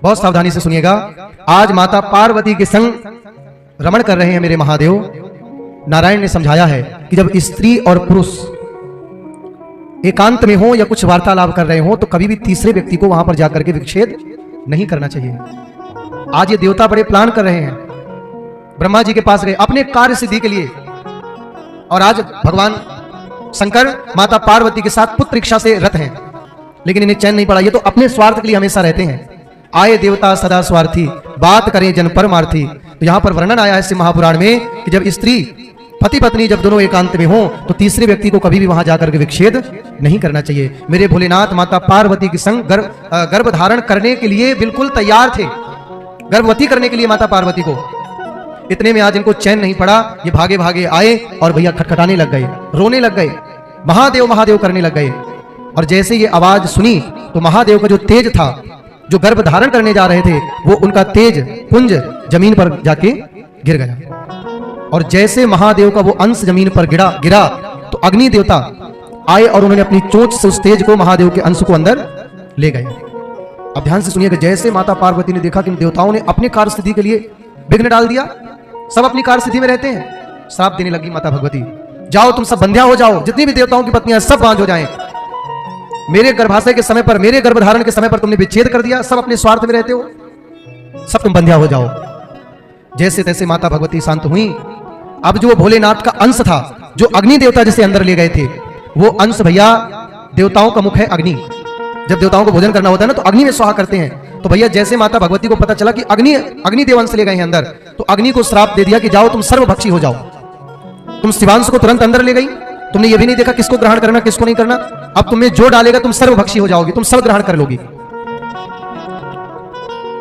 बहुत सावधानी से सुनिएगा। आज माता पार्वती के संग रमण कर रहे हैं मेरे महादेव। नारायण ने समझाया है कि जब स्त्री और पुरुष एकांत में हो या कुछ वार्तालाप कर रहे हो तो कभी भी तीसरे व्यक्ति को वहां पर जाकर के विच्छेद नहीं करना चाहिए। आज ये देवता बड़े प्लान कर रहे हैं। ब्रह्मा जी के पास गए अपने कार्य सिद्धि के लिए, और आज भगवान शंकर माता पार्वती के साथ पुत्र इच्छा से रत हैं, लेकिन इन्हें चैन नहीं पड़ा। ये तो अपने स्वार्थ के लिए हमेशा रहते हैं। आए देवता सदा स्वार्थी, बात करें जन परमार्थी। तो यहां पर वर्णन आया है इस महापुराण में कि जब स्त्री पति पत्नी जब दोनों एकांत में हो तो तीसरे व्यक्ति को कभी भी वहां जाकर के विच्छेद नहीं करना चाहिए। मेरे भोलेनाथ माता पार्वती के संग गर्भ धारण करने के लिए बिल्कुल तैयार थे, गर्भवती करने के लिए माता पार्वती को। इतने में आज इनको चैन नहीं पड़ा, ये भागे भागे आए और भैया खटखटाने लग गए, रोने लग गए, महादेव महादेव करने लग गए। और जैसे ये आवाज सुनी तो महादेव का जो तेज था, जो गर्भ धारण करने जा रहे थे, वो उनका तेज पुंज जमीन पर जाके गिर गया। और जैसे महादेव का वो अंश जमीन पर गिरा तो अग्नि देवता आए और उन्होंने अपनी चोंच से उस तेज को, महादेव के अंश को अंदर ले गए। अब ध्यान से सुनिएगा। जैसे माता पार्वती ने देखा कि देवताओं ने अपने कार्य सिद्धि के लिए विघ्न डाल दिया, सब अपनी कार्य सिद्धि में रहते हैं, श्राप देने लगी माता भगवती, जाओ तुम सब बंध्या हो जाओ, जितनी भी देवताओं की पत्नियां सब बांझ हो जाएं। मेरे गर्भाशय के समय पर, मेरे गर्भधारण के समय पर तुमने विच्छेद कर दिया, सब अपने स्वार्थ में रहते हो, सब तुम बंध्या हो जाओ। जैसे तैसे माता भगवती शांत हुई। अब जो भोलेनाथ का अंश था, जो अग्नि देवता जिसे अंदर ले गए थे, वो अंश भैया देवताओं का मुख है अग्नि। जब देवताओं को भोजन करना होता है ना तो अग्नि में स्वाहा करते हैं। तो भैया जैसे माता भगवती को पता चला कि अग्नि देव अंश ले गए हैं अंदर, तो अग्नि को श्राप दे दिया कि जाओ तुम सर्वभक्षी हो जाओ। तुम शिवांश को तुरंत अंदर ले गई, तुमने ये भी नहीं देखा किसको ग्रहण करना किसको नहीं करना। अब तुम्हें जो डालेगा तुम सर्वभक्षी हो जाओगी, तुम सब ग्रहण कर लोगी।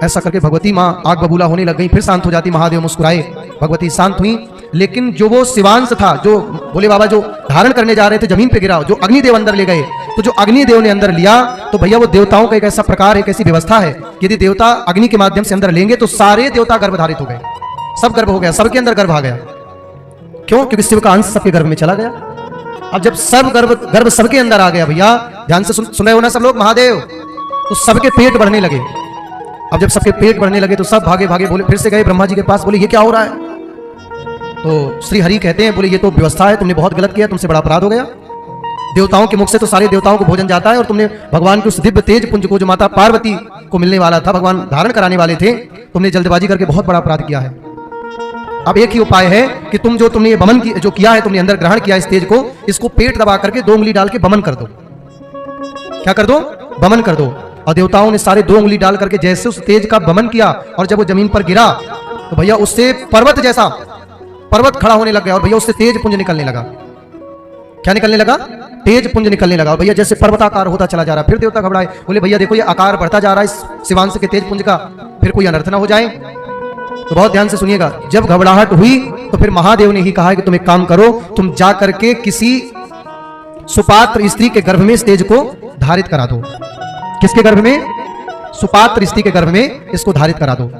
ऐसा करके भगवती मां आग बबूला होने लग गई। फिर शांत हो जाती, महादेव मुस्कुराए, भगवती शांत हुई। लेकिन जो वो शिवांश था, जो भोले बाबा जो धारण करने जा रहे थे, जमीन पे गिरा, जो अग्निदेव अंदर ले गए, तो जो अग्निदेव ने अंदर लिया तो भैया वो देवताओं का एक ऐसा प्रकार, एक ऐसी व्यवस्था है, यदि देवता अग्नि के माध्यम से अंदर लेंगे तो सारे देवता गर्भधारित हो गए, सब गर्भ हो गया, सबके अंदर गर्भ आ गया। क्यों? क्योंकि शिव का अंश सबके गर्भ में चला गया। अब जब सब गर्भ सबके अंदर आ गया, भैया ध्यान से सुन रहे हो ना सब लोग, महादेव, तो सबके पेट बढ़ने लगे। अब जब सबके पेट बढ़ने लगे तो सब भागे भागे बोले, फिर से गए ब्रह्मा जी के पास, बोले ये क्या हो रहा है? तो श्री हरि कहते हैं, बोले ये तो व्यवस्था है, तुमने बहुत गलत किया, तुमसे बड़ा अपराध हो गया। देवताओं के मुख से तो सारे देवताओं को भोजन जाता है, और तुमने भगवान के उस दिव्य तेज पुंज को, जो माता पार्वती को मिलने वाला था, भगवान धारण कराने वाले थे, तुमने जल्दबाजी करके बहुत बड़ा अपराध किया है। अब एक ही उपाय है कि तुमने ये बमन जो किया है, तुमने अंदर ग्रहण किया इस तेज को, इसको पेट दबा करके 2 उंगली डाल के बमन कर दो। क्या कर दो? बमन कर दो। और देवताओं ने सारे 2 उंगली डाल करके जैसे उस तेज का बमन किया, और जब वो जमीन पर गिरा तो भैया उससे पर्वत जैसा पर्वत खड़ा होने लग गया, और भैया उससे तेज पुंज निकलने लगा। क्या निकलने लगा? तेज पुंज निकलने लगा। और भैया जैसे पर्वताकार होता चला जा रहा। फिर देवता घबराए, बोले भैया देखो ये आकार बढ़ता जा रहा है इस शिवांश के तेज पुंज का, फिर कोई अनर्थ ना हो जाए। तो बहुत ध्यान से सुनिएगा। जब घबराहट हुई तो फिर महादेव ने ही कहा कि तुम एक काम करो, तुम जा करके किसी सुपात्र स्त्री के गर्भ में इस तेज को धारित करा दो। किसके गर्भ में? सुपात्र स्त्री के गर्भ में इसको धारित करा दो।